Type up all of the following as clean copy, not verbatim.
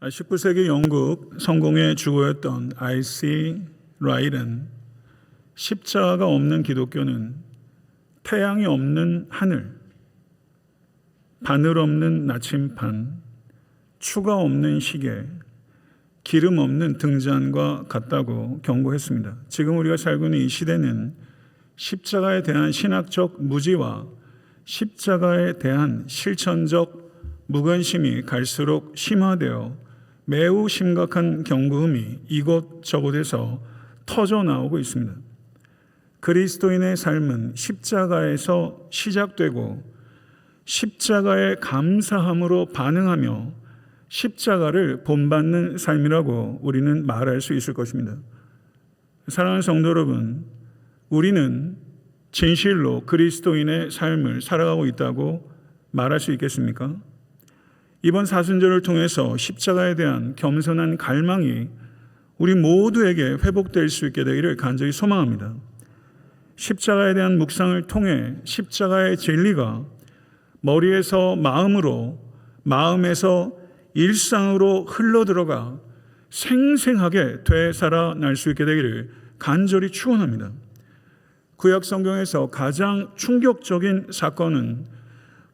19세기 영국 성공의 주고였던 R.C. 라일은 십자가가 없는 기독교는 태양이 없는 하늘, 바늘 없는 나침반, 추가 없는 시계, 기름 없는 등잔과 같다고 경고했습니다. 지금 우리가 살고 있는 이 시대는 십자가에 대한 신학적 무지와 십자가에 대한 실천적 무관심이 갈수록 심화되어 매우 심각한 경고음이 이곳저곳에서 터져 나오고 있습니다. 그리스도인의 삶은 십자가에서 시작되고 십자가의 감사함으로 반응하며 십자가를 본받는 삶이라고 우리는 말할 수 있을 것입니다. 사랑하는 성도 여러분, 우리는 진실로 그리스도인의 삶을 살아가고 있다고 말할 수 있겠습니까? 이번 사순절을 통해서 십자가에 대한 겸손한 갈망이 우리 모두에게 회복될 수 있게 되기를 간절히 소망합니다. 십자가에 대한 묵상을 통해 십자가의 진리가 머리에서 마음으로, 마음에서 일상으로 흘러들어가 생생하게 되살아날 수 있게 되기를 간절히 축원합니다. 구약 성경에서 가장 충격적인 사건은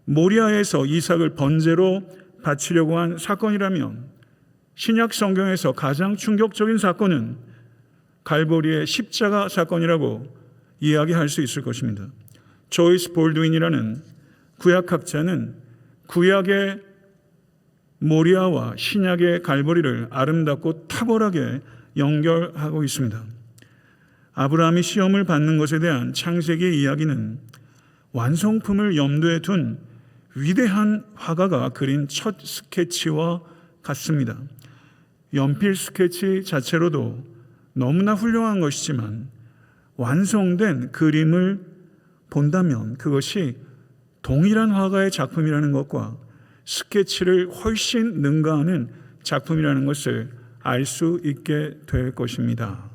모리아에서 이삭을 번제로 바치려고 한 사건이라면, 신약 성경에서 가장 충격적인 사건은 갈보리의 십자가 사건이라고 이야기할 수 있을 것입니다. 조이스 볼드윈이라는 구약학자는 구약의 모리아와 신약의 갈보리를 아름답고 탁월하게 연결하고 있습니다. 아브라함이 시험을 받는 것에 대한 창세기의 이야기는 완성품을 염두에 둔 위대한 화가가 그린 첫 스케치와 같습니다. 연필 스케치 자체로도 너무나 훌륭한 것이지만 완성된 그림을 본다면 그것이 동일한 화가의 작품이라는 것과 스케치를 훨씬 능가하는 작품이라는 것을 알 수 있게 될 것입니다.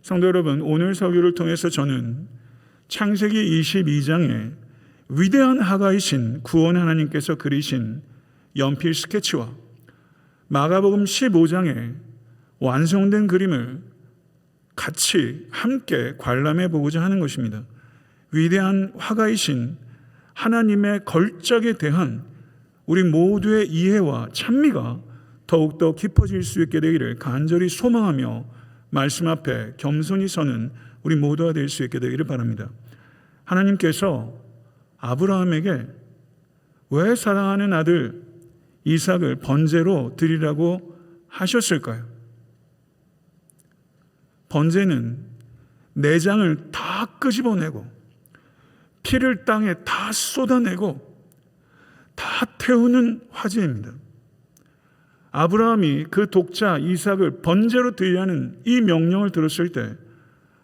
성도 여러분, 오늘 설교를 통해서 저는 창세기 22장에 위대한 화가이신 구원 하나님께서 그리신 연필 스케치와 마가복음 15장에 완성된 그림을 같이 함께 관람해 보고자 하는 것입니다. 위대한 화가이신 하나님의 걸작에 대한 우리 모두의 이해와 찬미가 더욱더 깊어질 수 있게 되기를 간절히 소망하며 말씀 앞에 겸손히 서는 우리 모두가 될 수 있게 되기를 바랍니다. 하나님께서 아브라함에게 왜 사랑하는 아들 이삭을 번제로 드리라고 하셨을까요? 번제는 내장을 다 끄집어내고 피를 땅에 다 쏟아내고 다 태우는 화제입니다. 아브라함이 그 독자 이삭을 번제로 드리라는 이 명령을 들었을 때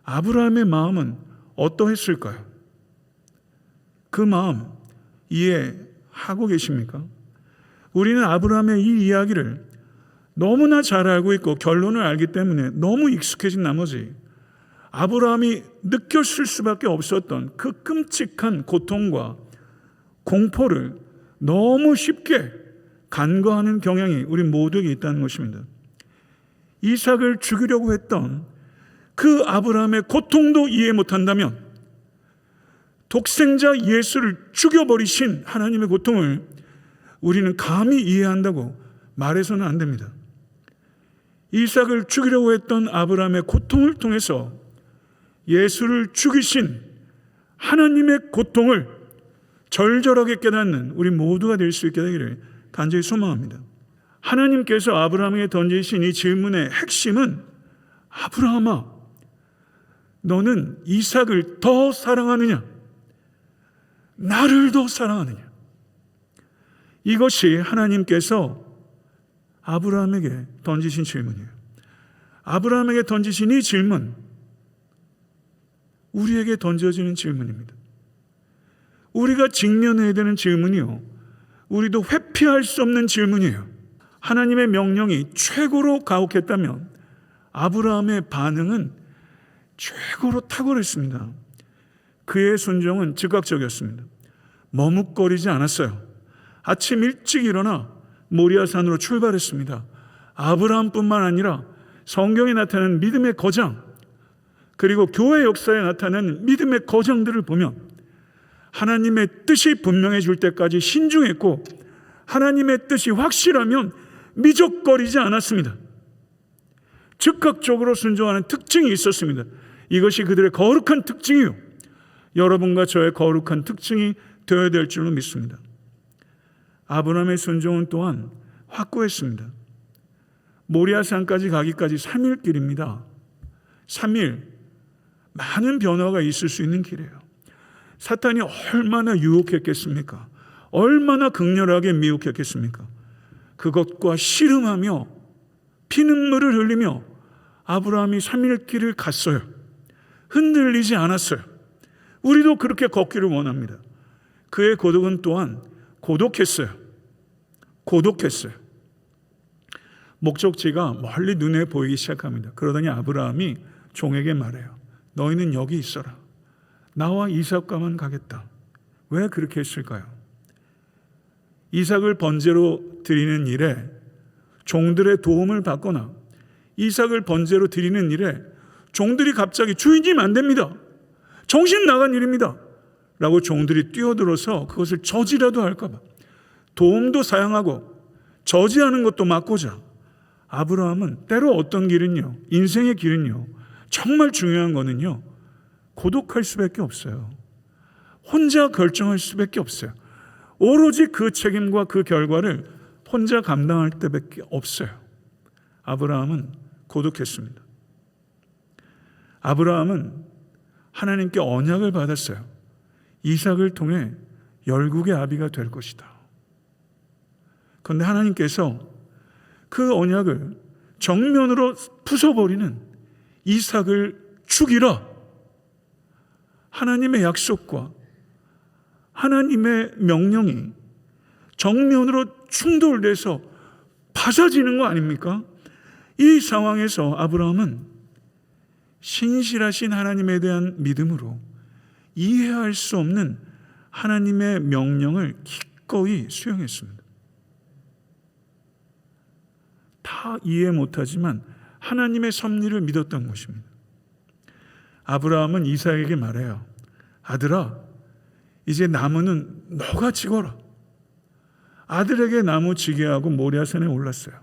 아브라함의 마음은 어떠했을까요? 그 마음 이해하고 계십니까? 우리는 아브라함의 이 이야기를 너무나 잘 알고 있고 결론을 알기 때문에 너무 익숙해진 나머지 아브라함이 느꼈을 수밖에 없었던 그 끔찍한 고통과 공포를 너무 쉽게 간과하는 경향이 우리 모두에게 있다는 것입니다. 이삭을 죽이려고 했던 그 아브라함의 고통도 이해 못한다면 독생자 예수를 죽여버리신 하나님의 고통을 우리는 감히 이해한다고 말해서는 안 됩니다. 이삭을 죽이려고 했던 아브라함의 고통을 통해서 예수를 죽이신 하나님의 고통을 절절하게 깨닫는 우리 모두가 될 수 있게 되기를 간절히 소망합니다. 하나님께서 아브라함에게 던지신 이 질문의 핵심은 아브라함아, 너는 이삭을 더 사랑하느냐? 나를 더 사랑하느냐? 이것이 하나님께서 아브라함에게 던지신 질문이에요. 아브라함에게 던지신 이 질문, 우리에게 던져지는 질문입니다. 우리가 직면해야 되는 질문이요, 우리도 회피할 수 없는 질문이에요. 하나님의 명령이 최고로 가혹했다면 아브라함의 반응은 최고로 탁월했습니다. 그의 순종은 즉각적이었습니다. 머뭇거리지 않았어요. 아침 일찍 일어나 모리아산으로 출발했습니다. 아브라함뿐만 아니라 성경에 나타나는 믿음의 거장, 그리고 교회 역사에 나타나는 믿음의 거장들을 보면 하나님의 뜻이 분명해질 때까지 신중했고, 하나님의 뜻이 확실하면 미적거리지 않았습니다. 즉각적으로 순종하는 특징이 있었습니다. 이것이 그들의 거룩한 특징이요, 여러분과 저의 거룩한 특징이 되어야 될 줄로 믿습니다. 아브라함의 순종은 또한 확고했습니다. 모리아산까지 가기까지 3일 길입니다. 3일, 많은 변화가 있을 수 있는 길이에요. 사탄이 얼마나 유혹했겠습니까? 얼마나 극렬하게 미혹했겠습니까? 그것과 씨름하며 피눈물을 흘리며 아브라함이 3일 길을 갔어요. 흔들리지 않았어요. 우리도 그렇게 걷기를 원합니다. 그의 고독은 또한 고독했어요. 목적지가 멀리 눈에 보이기 시작합니다. 그러더니 아브라함이 종에게 말해요. 너희는 여기 있어라. 나와 이삭과만 가겠다. 왜 그렇게 했을까요? 이삭을 번제로 드리는 일에 종들의 도움을 받거나 이삭을 번제로 드리는 일에 종들이 갑자기 주인님 안 됩니다, 정신 나간 일입니다 라고 종들이 뛰어들어서 그것을 저지라도 할까봐 도움도 사양하고 저지하는 것도 막고자 아브라함은 때로 어떤 길은요, 인생의 길은요, 정말 중요한 거는요, 고독할 수밖에 없어요. 혼자 결정할 수밖에 없어요. 오로지 그 책임과 그 결과를 혼자 감당할 때밖에 없어요. 아브라함은 고독했습니다. 아브라함은 하나님께 언약을 받았어요. 이삭을 통해 열국의 아비가 될 것이다. 그런데 하나님께서 그 언약을 정면으로 부숴버리는 이삭을 죽이라, 하나님의 약속과 하나님의 명령이 정면으로 충돌돼서 파사지는 거 아닙니까? 이 상황에서 아브라함은 신실하신 하나님에 대한 믿음으로 이해할 수 없는 하나님의 명령을 기꺼이 수용했습니다. 다 이해 못하지만 하나님의 섭리를 믿었던 것입니다. 아브라함은 이삭에게 말해요. 아들아, 이제 나무는 너가 지거라. 아들에게 나무 지게 하고 모리아산에 올랐어요.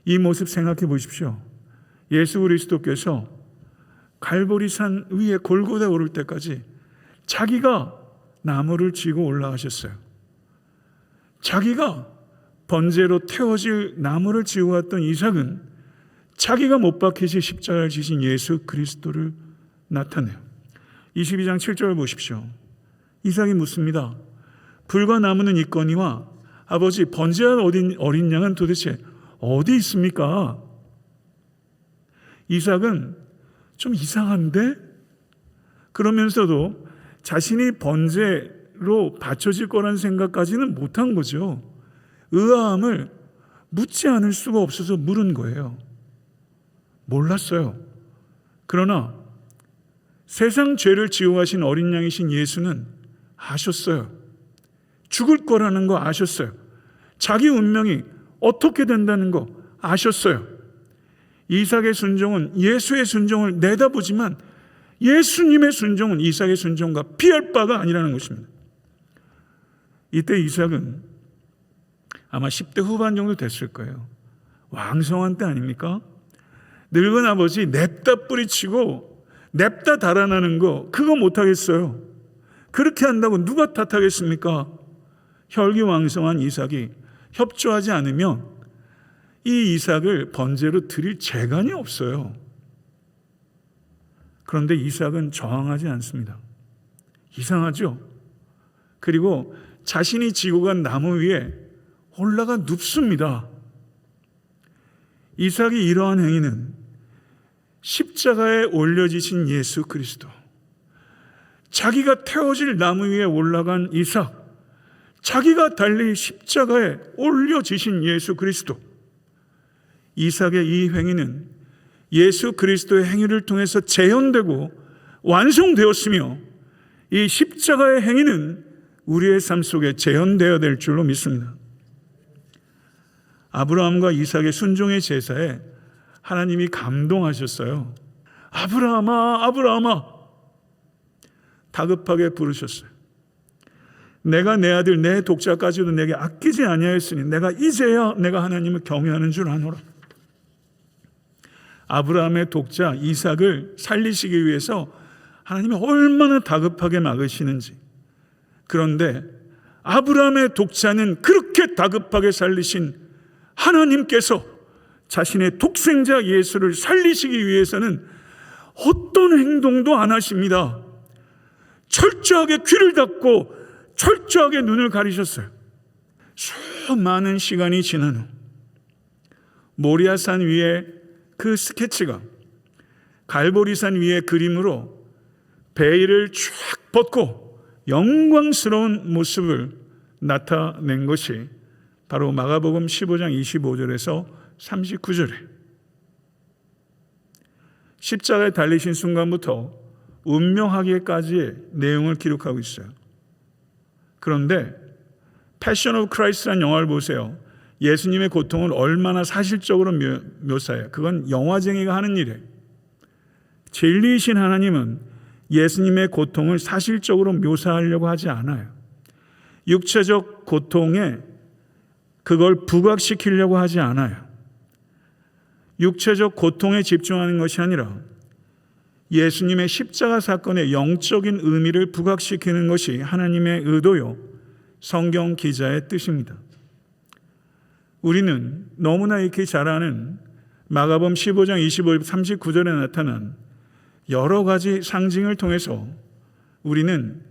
이 모습 생각해 보십시오. 예수 그리스도께서 갈보리산 위에 골고다에 오를 때까지 자기가 나무를 지고 올라가셨어요. 자기가 번제로 태워질 나무를 지고 왔던 이삭은 자기가 못 박히시 십자가를 지신 예수 그리스도를 나타내요. 22장 7절 보십시오. 이삭이 묻습니다. 불과 나무는 있거니와 아버지, 번제한 어린 양은 도대체 어디 있습니까? 이삭은 좀 이상한데? 그러면서도 자신이 번제로 바쳐질 거라는 생각까지는 못한 거죠. 의아함을 묻지 않을 수가 없어서 물은 거예요. 몰랐어요. 그러나 세상 죄를 지고 가신 어린 양이신 예수는 아셨어요. 죽을 거라는 거 아셨어요. 자기 운명이 어떻게 된다는 거 아셨어요. 이삭의 순종은 예수의 순종을 내다보지만 예수님의 순종은 이삭의 순종과 피할 바가 아니라는 것입니다. 이때 이삭은 아마 10대 후반 정도 됐을 거예요. 왕성한 때 아닙니까? 늙은 아버지 냅다 뿌리치고 냅다 달아나는 거, 그거 못하겠어요. 그렇게 한다고 누가 탓하겠습니까? 혈기왕성한 이삭이 협조하지 않으면 이 이삭을 번제로 드릴 재간이 없어요. 그런데 이삭은 저항하지 않습니다. 이상하죠? 그리고 자신이 지고 간 나무 위에 올라가 눕습니다. 이삭이 이러한 행위는 십자가에 올려지신 예수 그리스도, 자기가 태워질 나무 위에 올라간 이삭, 자기가 달리 십자가에 올려지신 예수 그리스도, 이삭의 이 행위는 예수 그리스도의 행위를 통해서 재현되고 완성되었으며 이 십자가의 행위는 우리의 삶 속에 재현되어야 될 줄로 믿습니다. 아브라함과 이삭의 순종의 제사에 하나님이 감동하셨어요. 아브라함아, 아브라함아, 다급하게 부르셨어요. 내가 내 아들 내 독자까지도 내게 아끼지 아니하였으니 내가 이제야 내가 하나님을 경외하는 줄 아노라. 아브라함의 독자 이삭을 살리시기 위해서 하나님이 얼마나 다급하게 막으시는지. 그런데 아브라함의 독자는 그렇게 다급하게 살리신 하나님께서 자신의 독생자 예수를 살리시기 위해서는 어떤 행동도 안 하십니다. 철저하게 귀를 닫고 철저하게 눈을 가리셨어요. 수많은 시간이 지난 후 모리아산 위에 그 스케치가 갈보리산 위의 그림으로 베일을 쫙 벗고 영광스러운 모습을 나타낸 것이 바로 마가복음 15장 25절에서 39절에 십자가에 달리신 순간부터 운명하기까지의 내용을 기록하고 있어요. 그런데 패션 오브 크라이스트라는 영화를 보세요. 예수님의 고통을 얼마나 사실적으로 묘사해요. 그건 영화쟁이가 하는 일이에요. 진리이신 하나님은 예수님의 고통을 사실적으로 묘사하려고 하지 않아요. 육체적 고통에 그걸 부각시키려고 하지 않아요. 육체적 고통에 집중하는 것이 아니라 예수님의 십자가 사건의 영적인 의미를 부각시키는 것이 하나님의 의도요, 성경 기자의 뜻입니다. 우리는 너무나 익히 잘 아는 마가복음 15장 25절 39절에 나타난 여러 가지 상징을 통해서 우리는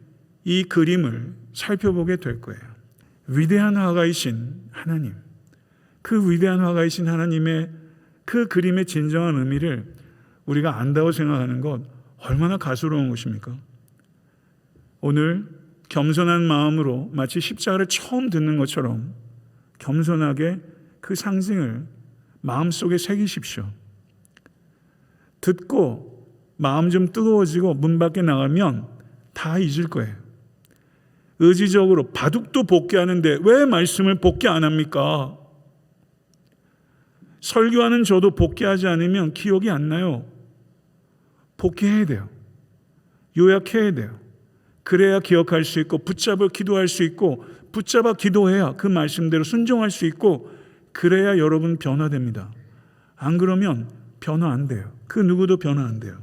이 그림을 살펴보게 될 거예요. 위대한 화가이신 하나님, 그 위대한 화가이신 하나님의 그 그림의 진정한 의미를 우리가 안다고 생각하는 것 얼마나 가소로운 것입니까? 오늘 겸손한 마음으로 마치 십자가를 처음 듣는 것처럼 겸손하게 그 상징을 마음속에 새기십시오. 듣고 마음 좀 뜨거워지고 문 밖에 나가면 다 잊을 거예요. 의지적으로 바둑도 복귀하는데 왜 말씀을 복귀 안 합니까? 설교하는 저도 복귀하지 않으면 기억이 안 나요. 복귀해야 돼요. 요약해야 돼요. 그래야 기억할 수 있고 붙잡아 기도할 수 있고 붙잡아 기도해야 그 말씀대로 순종할 수 있고 그래야 여러분 변화됩니다. 안 그러면 변화 안 돼요. 그 누구도 변화 안 돼요.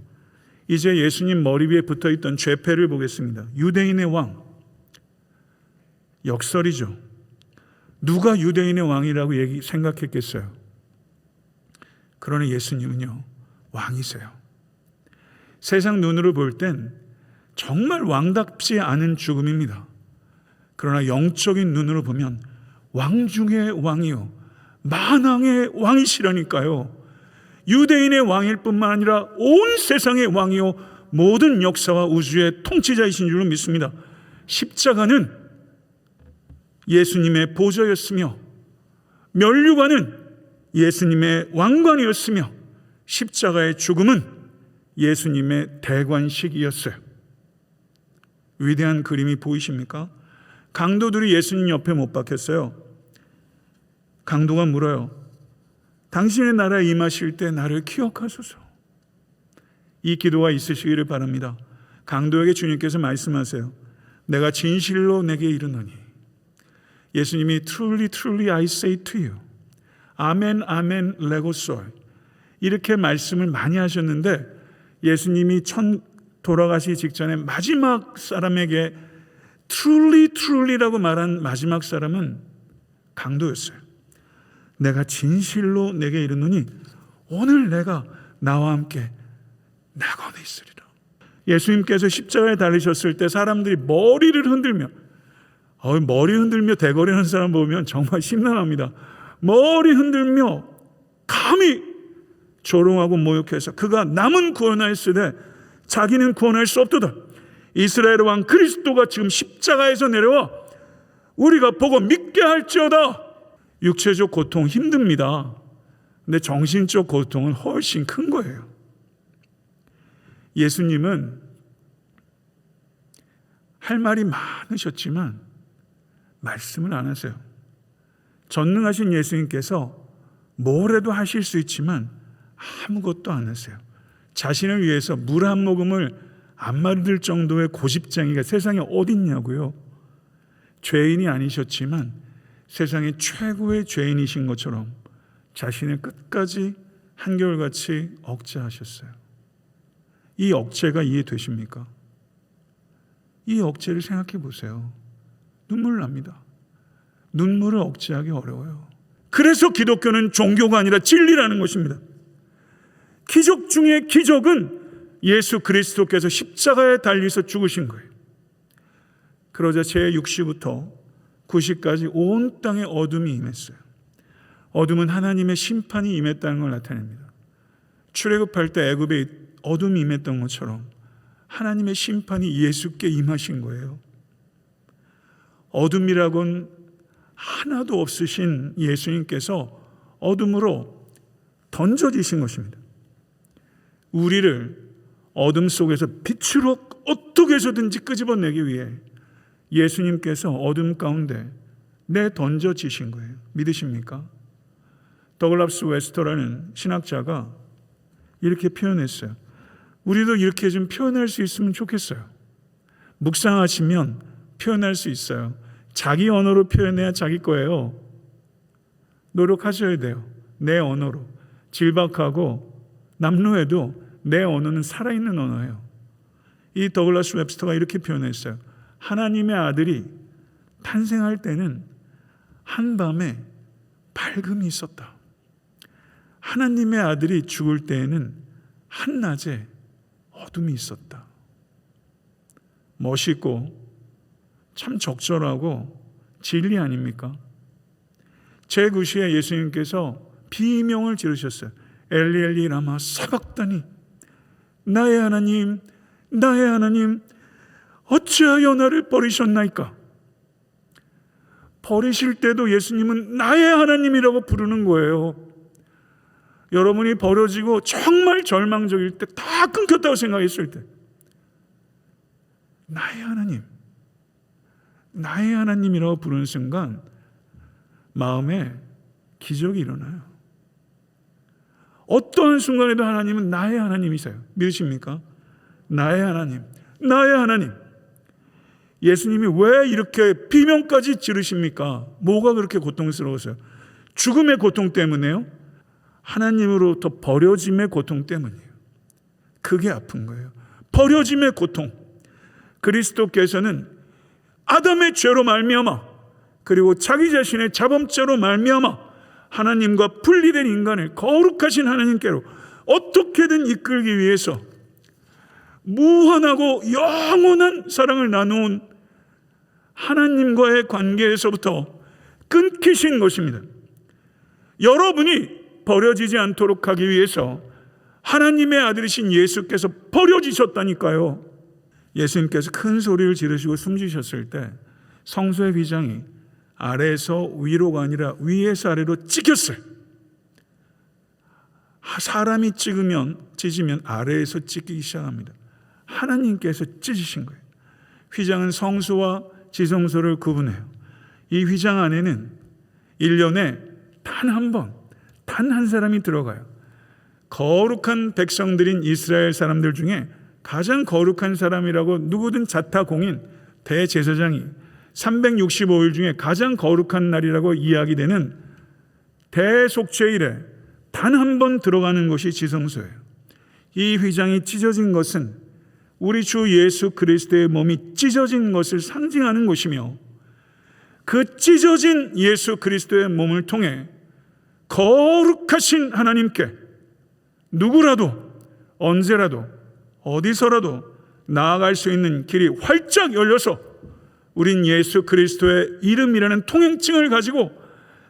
이제 예수님 머리 위에 붙어있던 죄패를 보겠습니다. 유대인의 왕. 역설이죠. 누가 유대인의 왕이라고 생각했겠어요? 그러나 예수님은요, 왕이세요. 세상 눈으로 볼 땐 정말 왕답지 않은 죽음입니다. 그러나 영적인 눈으로 보면 왕 중의 왕이요, 만왕의 왕이시라니까요. 유대인의 왕일 뿐만 아니라 온 세상의 왕이요, 모든 역사와 우주의 통치자이신 줄로 믿습니다. 십자가는 예수님의 보좌였으며 면류관은 예수님의 왕관이었으며 십자가의 죽음은 예수님의 대관식이었어요. 위대한 그림이 보이십니까? 강도들이 예수님 옆에 못 박혔어요. 강도가 물어요. 당신의 나라에 임하실 때 나를 기억하소서. 이 기도가 있으시기를 바랍니다. 강도에게 주님께서 말씀하세요. 내가 진실로 내게 이르노니. 예수님이 Truly, truly I say to you. 아멘, 아멘, 레고솔. 이렇게 말씀을 많이 하셨는데 예수님이 돌아가시기 직전에 마지막 사람에게 Truly, truly라고 말한 마지막 사람은 강도였어요. 내가 진실로 내게 이르노니 오늘 내가 나와 함께 낙원에 있으리라. 예수님께서 십자가에 달리셨을 때 사람들이 머리를 흔들며 머리 흔들며 대거리하는 사람 보면 정말 심란합니다. 머리 흔들며 감히 조롱하고 모욕해서 그가 남은 구원하였으되 자기는 구원할 수 없도다. 이스라엘 왕 그리스도가 지금 십자가에서 내려와 우리가 보고 믿게 할지어다. 육체적 고통 힘듭니다. 근데 정신적 고통은 훨씬 큰 거예요. 예수님은 할 말이 많으셨지만 말씀을 안 하세요. 전능하신 예수님께서 뭘 해도 하실 수 있지만 아무것도 안 하세요. 자신을 위해서 물 한 모금을 안 마를 정도의 고집쟁이가 세상에 어딨냐고요. 죄인이 아니셨지만 세상의 최고의 죄인이신 것처럼 자신을 끝까지 한결같이 억제하셨어요. 이 억제가 이해되십니까? 이 억제를 생각해 보세요. 눈물 납니다. 눈물을 억제하기 어려워요. 그래서 기독교는 종교가 아니라 진리라는 것입니다. 기적 중에 기적은 예수 그리스도께서 십자가에 달리서 죽으신 거예요. 그러자 제6시부터 9시까지 온 땅에 어둠이 임했어요. 어둠은 하나님의 심판이 임했다는 걸 나타냅니다. 출애굽할 때 애굽에 어둠이 임했던 것처럼 하나님의 심판이 예수께 임하신 거예요. 어둠이라고는 하나도 없으신 예수님께서 어둠으로 던져지신 것입니다. 우리를 어둠 속에서 빛으로 어떻게 해서든지 끄집어내기 위해 예수님께서 어둠 가운데 내던져지신 거예요. 믿으십니까? 더글라스 웨스터라는 신학자가 이렇게 표현했어요. 우리도 이렇게 좀 표현할 수 있으면 좋겠어요. 묵상하시면 표현할 수 있어요. 자기 언어로 표현해야 자기 거예요. 노력하셔야 돼요. 내 언어로. 질박하고 남루해도 내 언어는 살아있는 언어예요. 이 더글라스 웹스터가 이렇게 표현했어요. 하나님의 아들이 탄생할 때는 한밤에 밝음이 있었다. 하나님의 아들이 죽을 때에는 한낮에 어둠이 있었다. 멋있고 참 적절하고 진리 아닙니까? 제9시에 예수님께서 비명을 지르셨어요. 엘리 엘리 라마 사박다니, 나의 하나님 나의 하나님 어찌하여 나를 버리셨나이까. 버리실 때도 예수님은 나의 하나님이라고 부르는 거예요. 여러분이 버려지고 정말 절망적일 때, 다 끊겼다고 생각했을 때, 나의 하나님, 나의 하나님이라고 부르는 순간 마음에 기적이 일어나요. 어떠한 순간에도 하나님은 나의 하나님이세요. 믿으십니까? 나의 하나님, 나의 하나님. 예수님이 왜 이렇게 비명까지 지르십니까? 뭐가 그렇게 고통스러워서요? 죽음의 고통 때문에요? 하나님으로부터 버려짐의 고통 때문이에요. 그게 아픈 거예요. 버려짐의 고통. 그리스도께서는 아담의 죄로 말미암아, 그리고 자기 자신의 자범죄로 말미암아 하나님과 분리된 인간을 거룩하신 하나님께로 어떻게든 이끌기 위해서 무한하고 영원한 사랑을 나누온 하나님과의 관계에서부터 끊기신 것입니다. 여러분이 버려지지 않도록 하기 위해서 하나님의 아들이신 예수께서 버려지셨다니까요. 예수님께서 큰 소리를 지르시고 숨지셨을 때 성소의 휘장이 아래에서 위로가 아니라 위에서 아래로 찢겼어요. 사람이 찢으면 아래에서 찢기기 시작합니다. 하나님께서 찢으신 거예요. 휘장은 성소와 지성소를 구분해요. 이 휘장 안에는 1년에 단 한 번, 단 한 사람이 들어가요. 거룩한 백성들인 이스라엘 사람들 중에 가장 거룩한 사람이라고 누구든 자타공인 대제사장이 365일 중에 가장 거룩한 날이라고 이야기되는 대속죄일에 단 한 번 들어가는 것이 지성소예요. 이 휘장이 찢어진 것은 우리 주 예수 그리스도의 몸이 찢어진 것을 상징하는 것이며, 그 찢어진 예수 그리스도의 몸을 통해 거룩하신 하나님께 누구라도 언제라도 어디서라도 나아갈 수 있는 길이 활짝 열려서 우린 예수 그리스도의 이름이라는 통행증을 가지고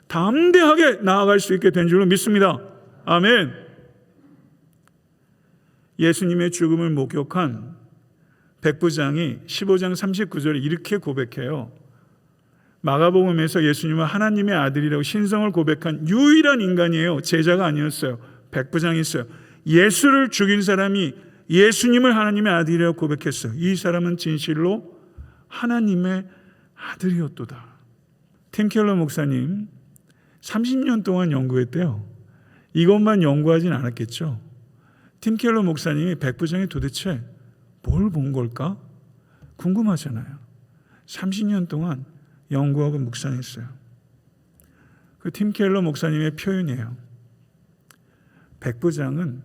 담대하게 나아갈 수 있게 된 줄로 믿습니다. 아멘. 예수님의 죽음을 목격한 백부장이 15장 39절에 이렇게 고백해요. 마가복음에서 예수님은 하나님의 아들이라고 신성을 고백한 유일한 인간이에요. 제자가 아니었어요. 백부장이었어요. 예수를 죽인 사람이 예수님을 하나님의 아들이라고 고백했어요. 이 사람은 진실로 하나님의 아들이었도다. 팀 켈러 목사님, 30년 동안 연구했대요. 이것만 연구하진 않았겠죠. 팀 켈러 목사님이 백부장이 도대체 뭘 본 걸까? 궁금하잖아요. 30년 동안 연구하고 묵상했어요. 그 팀 켈러 목사님의 표현이에요. 백부장은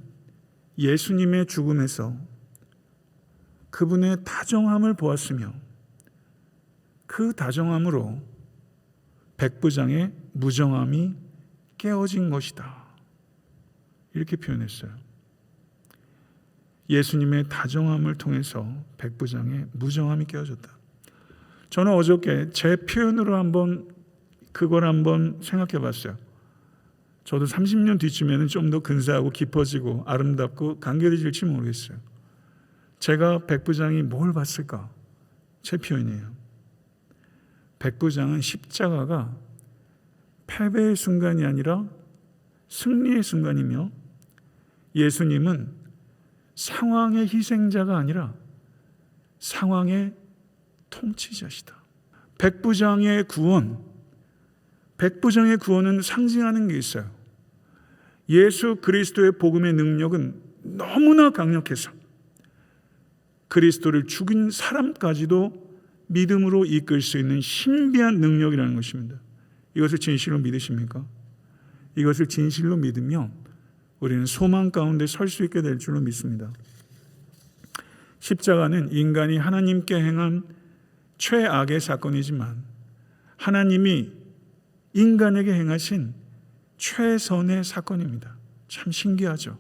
예수님의 죽음에서 그분의 다정함을 보았으며 그 다정함으로 백부장의 무정함이 깨어진 것이다. 이렇게 표현했어요. 예수님의 다정함을 통해서 백부장의 무정함이 깨어졌다. 저는 어저께 제 표현으로 그걸 한번 생각해 봤어요. 저도 30년 뒤쯤에는 좀 더 근사하고 깊어지고 아름답고 간결해질지 모르겠어요. 제가 백부장이 뭘 봤을까? 제 표현이에요. 백부장은 십자가가 패배의 순간이 아니라 승리의 순간이며 예수님은 상황의 희생자가 아니라 상황의 통치자시다. 백부장의 구원은 상징하는 게 있어요. 예수 그리스도의 복음의 능력은 너무나 강력해서 그리스도를 죽인 사람까지도 믿음으로 이끌 수 있는 신비한 능력이라는 것입니다. 이것을 진실로 믿으십니까? 이것을 진실로 믿으면 우리는 소망 가운데 설 수 있게 될 줄로 믿습니다. 십자가는 인간이 하나님께 행한 최악의 사건이지만 하나님이 인간에게 행하신 최선의 사건입니다. 참 신기하죠.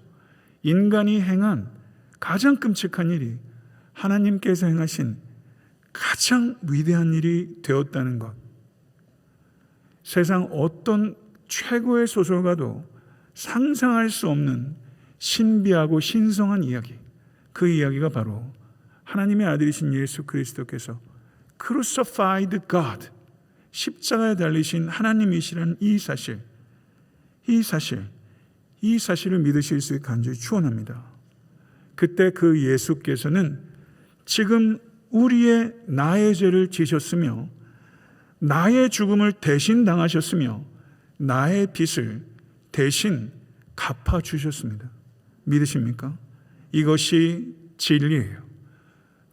인간이 행한 가장 끔찍한 일이 하나님께서 행하신 가장 위대한 일이 되었다는 것. 세상 어떤 최고의 소설가도 상상할 수 없는 신비하고 신성한 이야기. 그 이야기가 바로 하나님의 아들이신 예수 그리스도께서 crucified God, 십자가에 달리신 하나님이시라는 이 사실을 믿으실 수 있게 간절히 축원합니다. 그때 그 예수께서는 지금 나의 죄를 지셨으며 나의 죽음을 대신 당하셨으며 나의 빚을 대신 갚아주셨습니다. 믿으십니까? 이것이 진리예요.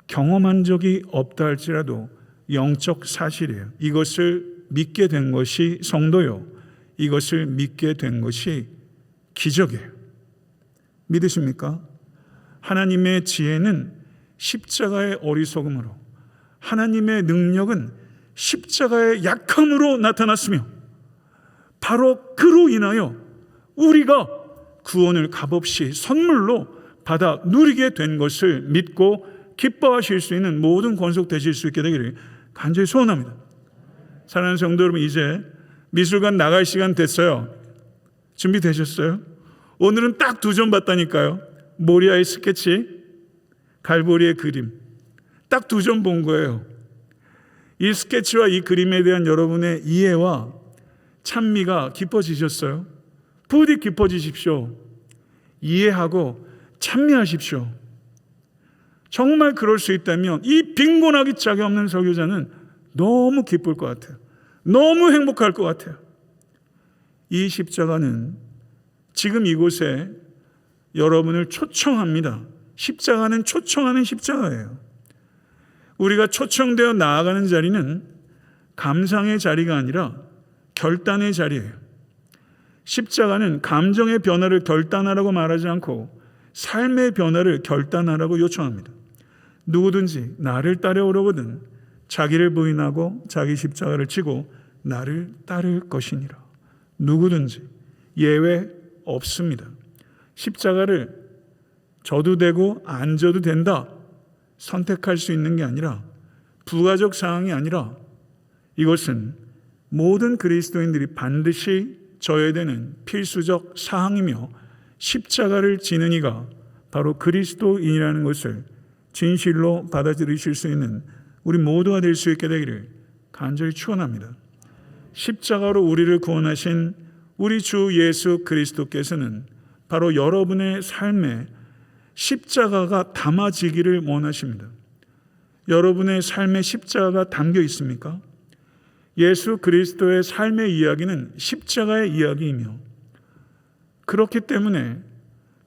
경험한 적이 없다 할지라도 영적 사실이에요. 이것을 믿게 된 것이 성도요. 이것을 믿게 된 것이 기적이에요. 믿으십니까? 하나님의 지혜는 십자가의 어리석음으로, 하나님의 능력은 십자가의 약함으로 나타났으며 바로 그로 인하여 우리가 구원을 값없이 선물로 받아 누리게 된 것을 믿고 기뻐하실 수 있는 모든 권속되실 수 있게 되기를 간절히 소원합니다. 사랑하는 성도 여러분, 이제 미술관 나갈 시간 됐어요. 준비되셨어요? 오늘은 딱 2점 봤다니까요. 모리아의 스케치, 갈보리의 그림. 딱 2점 본 거예요. 이 스케치와 이 그림에 대한 여러분의 이해와 찬미가 깊어지셨어요? 부디 깊어지십시오. 이해하고 찬미하십시오. 정말 그럴 수 있다면 이 빈곤하기 짝이 없는 설교자는 너무 기쁠 것 같아요. 너무 행복할 것 같아요. 이 십자가는 지금 이곳에 여러분을 초청합니다. 십자가는 초청하는 십자가예요. 우리가 초청되어 나아가는 자리는 감상의 자리가 아니라 결단의 자리예요. 십자가는 감정의 변화를 결단하라고 말하지 않고 삶의 변화를 결단하라고 요청합니다. 누구든지 나를 따라오려거든 자기를 부인하고 자기 십자가를 지고 나를 따를 것이니라. 누구든지 예외 없습니다. 십자가를 져도 되고 안 져도 된다 선택할 수 있는 게 아니라 부가적 사항이 아니라 이것은 모든 그리스도인들이 반드시 져야 되는 필수적 사항이며 십자가를 지는 이가 바로 그리스도인이라는 것을 진실로 받아들이실 수 있는 우리 모두가 될 수 있게 되기를 간절히 축원합니다. 십자가로 우리를 구원하신 우리 주 예수 그리스도께서는 바로 여러분의 삶에 십자가가 담아지기를 원하십니다. 여러분의 삶에 십자가가 담겨 있습니까? 예수 그리스도의 삶의 이야기는 십자가의 이야기이며, 그렇기 때문에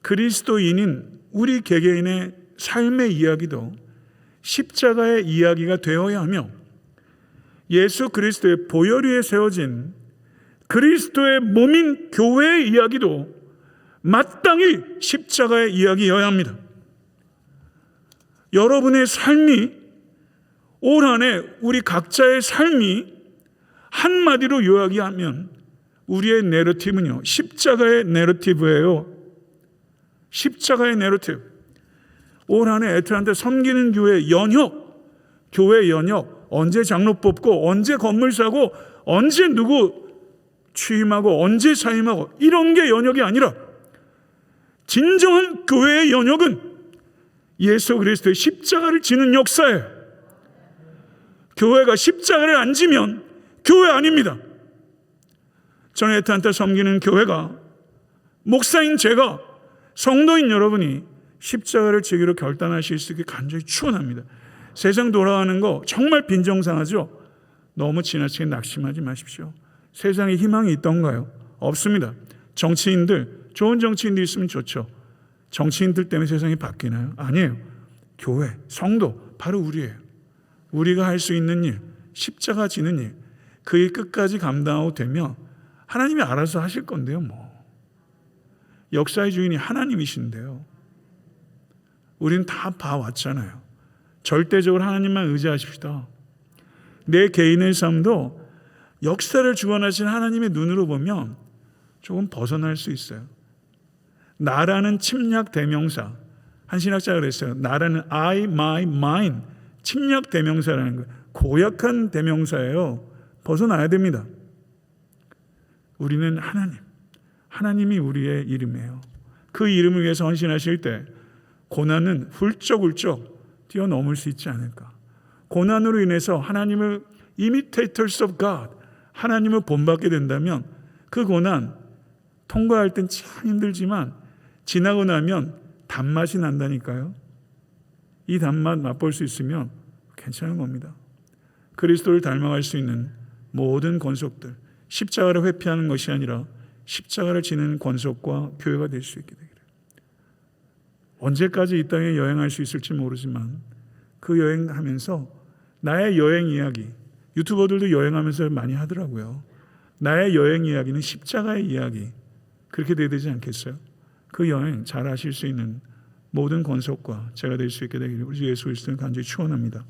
그리스도인인 우리 개개인의 삶의 이야기도 십자가의 이야기가 되어야 하며, 예수 그리스도의 보혈 위에 세워진 그리스도의 몸인 교회의 이야기도 마땅히 십자가의 이야기여야 합니다. 여러분의 삶이, 올 한 해 우리 각자의 삶이 한마디로 요약하면 우리의 내러티브는요, 십자가의 내러티브예요. 십자가의 내러티브. 올 한 해 애틀랜타 섬기는 교회 연혁, 교회 연혁, 언제 장로 뽑고, 언제 건물 사고, 언제 누구 취임하고, 언제 사임하고, 이런 게 연혁이 아니라 진정한 교회의 연혁은 예수 그리스도의 십자가를 지는 역사예요. 교회가 십자가를 안 지면 교회 아닙니다. 저는 애틀랜타 섬기는 교회가, 목사인 제가, 성도인 여러분이 십자가를 지기로 결단하실 수 있게 간절히 축원합니다. 세상 돌아가는 거 정말 빈정상하죠? 너무 지나치게 낙심하지 마십시오. 세상에 희망이 있던가요? 없습니다. 정치인들, 좋은 정치인들 있으면 좋죠. 정치인들 때문에 세상이 바뀌나요? 아니에요. 교회, 성도, 바로 우리예요. 우리가 할 수 있는 일, 십자가 지는 일, 그 일 끝까지 감당하고 되면 하나님이 알아서 하실 건데요. 역사의 주인이 하나님이신데요. 우리는 다 봐왔잖아요. 절대적으로 하나님만 의지하십시다. 내 개인의 삶도 역사를 주관하신 하나님의 눈으로 보면 조금 벗어날 수 있어요. 나라는 침략 대명사. 한 신학자가 그랬어요. 나라는 I, my, mine. 침략 대명사라는 거예요. 고약한 대명사예요. 벗어나야 됩니다. 우리는 하나님. 하나님이 우리의 이름이에요. 그 이름을 위해서 헌신하실 때 고난은 훌쩍훌쩍 뛰어넘을 수 있지 않을까. 고난으로 인해서 하나님을 imitators of God, 하나님을 본받게 된다면 그 고난 통과할 땐 참 힘들지만 지나고 나면 단맛이 난다니까요. 이 단맛 맛볼 수 있으면 괜찮은 겁니다. 그리스도를 닮아갈 수 있는 모든 권속들, 십자가를 회피하는 것이 아니라 십자가를 지는 권속과 교회가 될 수 있게 되기를. 언제까지 이 땅에 여행할 수 있을지 모르지만 그 여행하면서 나의 여행 이야기, 유튜버들도 여행하면서 많이 하더라고요. 나의 여행 이야기는 십자가의 이야기, 그렇게 돼야 되지 않겠어요? 그 여행 잘 하실 수 있는 모든 권속과 제가 될 수 있게 되기를 우리 예수 그리스도는 간절히 축원합니다.